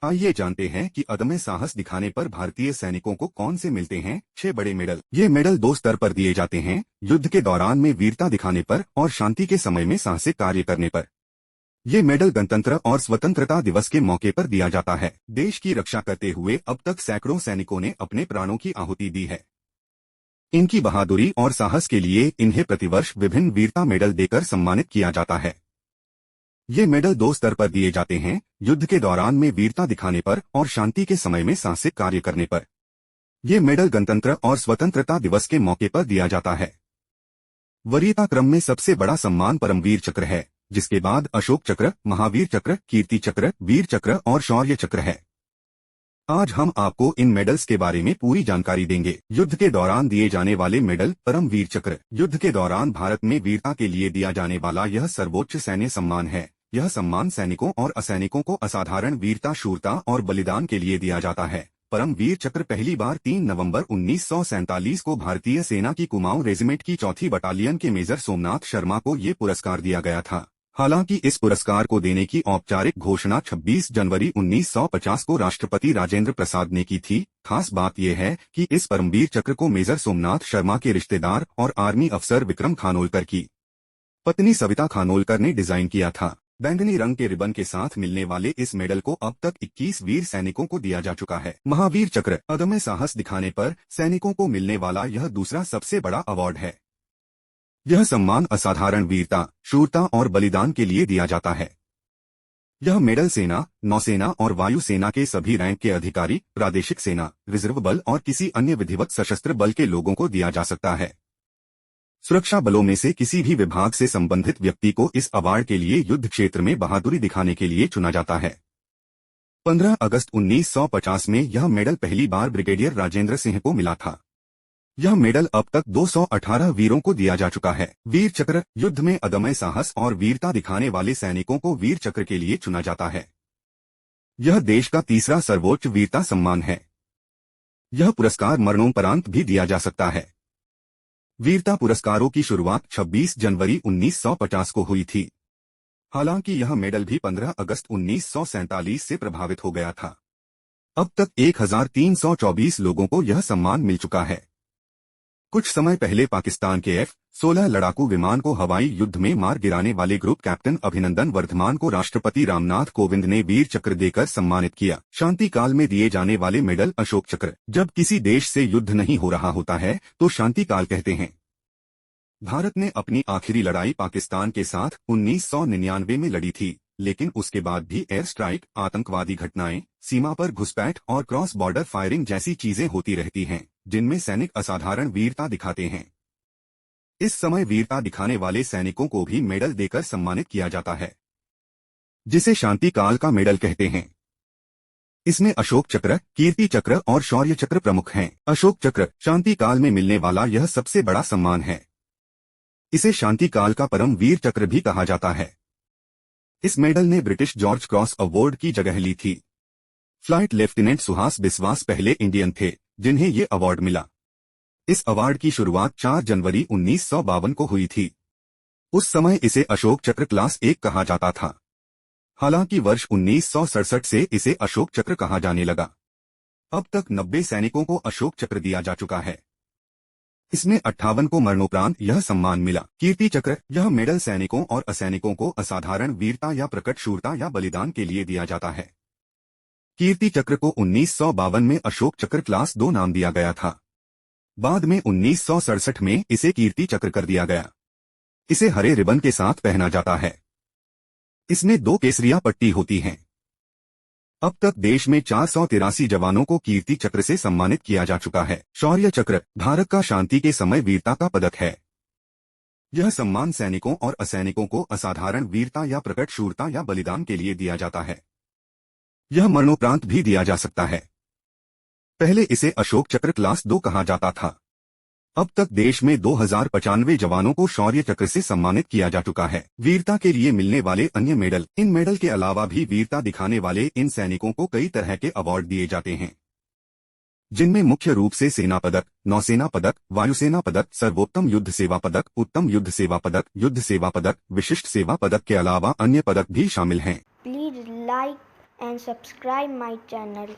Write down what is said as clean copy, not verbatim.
आइए जानते हैं कि अदम्य साहस दिखाने पर भारतीय सैनिकों को कौन से मिलते हैं 6 बड़े मेडल। ये मेडल 2 स्तर पर दिए जाते हैं, युद्ध के दौरान में वीरता दिखाने पर और शांति के समय में साहसिक कार्य करने पर। ये मेडल गणतंत्र और स्वतंत्रता दिवस के मौके पर दिया जाता है। देश की रक्षा करते हुए अब तक सैकड़ों सैनिकों ने अपने प्राणों की आहुति दी है। इनकी बहादुरी और साहस के लिए इन्हें प्रतिवर्ष विभिन्न वीरता मेडल देकर सम्मानित किया जाता है। ये मेडल 2 स्तर पर दिए जाते हैं, युद्ध के दौरान में वीरता दिखाने पर और शांति के समय में साहसिक कार्य करने पर। ये मेडल गणतंत्र और स्वतंत्रता दिवस के मौके पर दिया जाता है। वरीयता क्रम में सबसे बड़ा सम्मान परमवीर चक्र है, जिसके बाद अशोक चक्र, महावीर चक्र, कीर्ति चक्र, वीर चक्र और शौर्य चक्र है। आज हम आपको इन मेडल्स के बारे में पूरी जानकारी देंगे। युद्ध के दौरान दिए जाने वाले मेडल। परमवीर चक्र। युद्ध के दौरान भारत में वीरता के लिए दिया जाने वाला यह सर्वोच्च सैन्य सम्मान है। यह सम्मान सैनिकों और असैनिकों को असाधारण वीरता, शूरता और बलिदान के लिए दिया जाता है। परमवीर चक्र पहली बार 3 नवंबर 1947 को भारतीय सेना की कुमाऊं रेजिमेंट की 4th बटालियन के मेजर सोमनाथ शर्मा को ये पुरस्कार दिया गया था। हालांकि इस पुरस्कार को देने की औपचारिक घोषणा 26 जनवरी 1950 को राष्ट्रपति राजेंद्र प्रसाद ने की थी। खास बात यह है कि इस परमवीर चक्र को मेजर सोमनाथ शर्मा के रिश्तेदार और आर्मी अफसर विक्रम खानोलकर की पत्नी सविता खानोलकर ने डिजाइन किया था। बैंगनी रंग के रिबन के साथ मिलने वाले इस मेडल को अब तक 21 वीर सैनिकों को दिया जा चुका है। महावीर चक्र। अदम्य साहस दिखाने पर सैनिकों को मिलने वाला यह दूसरा सबसे बड़ा अवार्ड है। यह सम्मान असाधारण वीरता, शूरता और बलिदान के लिए दिया जाता है। यह मेडल सेना, नौसेना और वायुसेना के सभी रैंक के अधिकारी, प्रादेशिक सेना, रिजर्व बल और किसी अन्य विधिवत सशस्त्र बल के लोगों को दिया जा सकता है। सुरक्षा बलों में से किसी भी विभाग से संबंधित व्यक्ति को इस अवार्ड के लिए युद्ध क्षेत्र में बहादुरी दिखाने के लिए चुना जाता है। 15 अगस्त 1950 में यह मेडल पहली बार ब्रिगेडियर राजेंद्र सिंह को मिला था। यह मेडल अब तक 218 वीरों को दिया जा चुका है। वीर चक्र। युद्ध में अदम्य साहस और वीरता दिखाने वाले सैनिकों को वीर चक्र के लिए चुना जाता है। यह देश का तीसरा सर्वोच्च वीरता सम्मान है। यह पुरस्कार मरणोपरांत भी दिया जा सकता है। वीरता पुरस्कारों की शुरुआत 26 जनवरी 1950 को हुई थी। हालांकि यह मेडल भी 15 अगस्त 1947 से प्रभावित हो गया था। अब तक 1324 लोगों को यह सम्मान मिल चुका है। कुछ समय पहले पाकिस्तान के F-16 लड़ाकू विमान को हवाई युद्ध में मार गिराने वाले ग्रुप कैप्टन अभिनंदन वर्धमान को राष्ट्रपति रामनाथ कोविंद ने वीर चक्र देकर सम्मानित किया। शांति काल में दिए जाने वाले मेडल। अशोक चक्र। जब किसी देश से युद्ध नहीं हो रहा होता है तो शांति काल कहते हैं। भारत ने अपनी आखिरी लड़ाई पाकिस्तान के साथ 1999 में लड़ी थी, लेकिन उसके बाद भी एयर स्ट्राइक, आतंकवादी घटनाएं, सीमा पर घुसपैठ और क्रॉस बॉर्डर फायरिंग जैसी चीजें होती रहती हैं, जिनमें सैनिक असाधारण वीरता दिखाते हैं। इस समय वीरता दिखाने वाले सैनिकों को भी मेडल देकर सम्मानित किया जाता है, जिसे शांति काल का मेडल कहते हैं। इसमें अशोक चक्र, कीर्ति चक्र और शौर्य चक्र प्रमुख हैं। अशोक चक्र शांति काल में मिलने वाला यह सबसे बड़ा सम्मान है। इसे शांति काल का परम वीर चक्र भी कहा जाता है। इस मेडल ने ब्रिटिश जॉर्ज क्रॉस अवार्ड की जगह ली थी। फ्लाइट लेफ्टिनेंट सुहास बिस्वास पहले इंडियन थे जिन्हें ये अवार्ड मिला। इस अवार्ड की शुरुआत 4 जनवरी 1952 को हुई थी। उस समय इसे अशोक चक्र क्लास 1 कहा जाता था। हालांकि वर्ष 1967 से इसे अशोक चक्र कहा जाने लगा। अब तक 90 सैनिकों को अशोक चक्र दिया जा चुका है। इसमें 58 को मरणोपरांत यह सम्मान मिला। कीर्ति चक्र। यह मेडल सैनिकों और असैनिकों को असाधारण वीरता या प्रकट शूरता या बलिदान के लिए दिया जाता है। कीर्ति चक्र को 1952 में अशोक चक्र क्लास 2 नाम दिया गया था। बाद में 1967 में इसे कीर्ति चक्र कर दिया गया। इसे हरे रिबन के साथ पहना जाता है। इसमें 2 केसरिया पट्टी होती हैं। अब तक देश में 483 जवानों को कीर्ति चक्र से सम्मानित किया जा चुका है। शौर्य चक्र भारत का शांति के समय वीरता का पदक है। यह सम्मान सैनिकों और असैनिकों को असाधारण वीरता या प्रकट शूरता या बलिदान के लिए दिया जाता है। यह मरणोपरांत भी दिया जा सकता है। पहले इसे अशोक चक्र क्लास 2 कहा जाता था। अब तक देश में 2095 जवानों को शौर्य चक्र से सम्मानित किया जा चुका है। वीरता के लिए मिलने वाले अन्य मेडल। इन मेडल के अलावा भी वीरता दिखाने वाले इन सैनिकों को कई तरह के अवार्ड दिए जाते हैं, जिनमें मुख्य रूप से सेना पदक, नौसेना पदक, वायुसेना पदक, सर्वोत्तम युद्ध सेवा पदक, उत्तम युद्ध सेवा पदक, युद्ध सेवा पदक, विशिष्ट सेवा पदक के अलावा अन्य पदक भी शामिल हैं। Please like and subscribe my channel.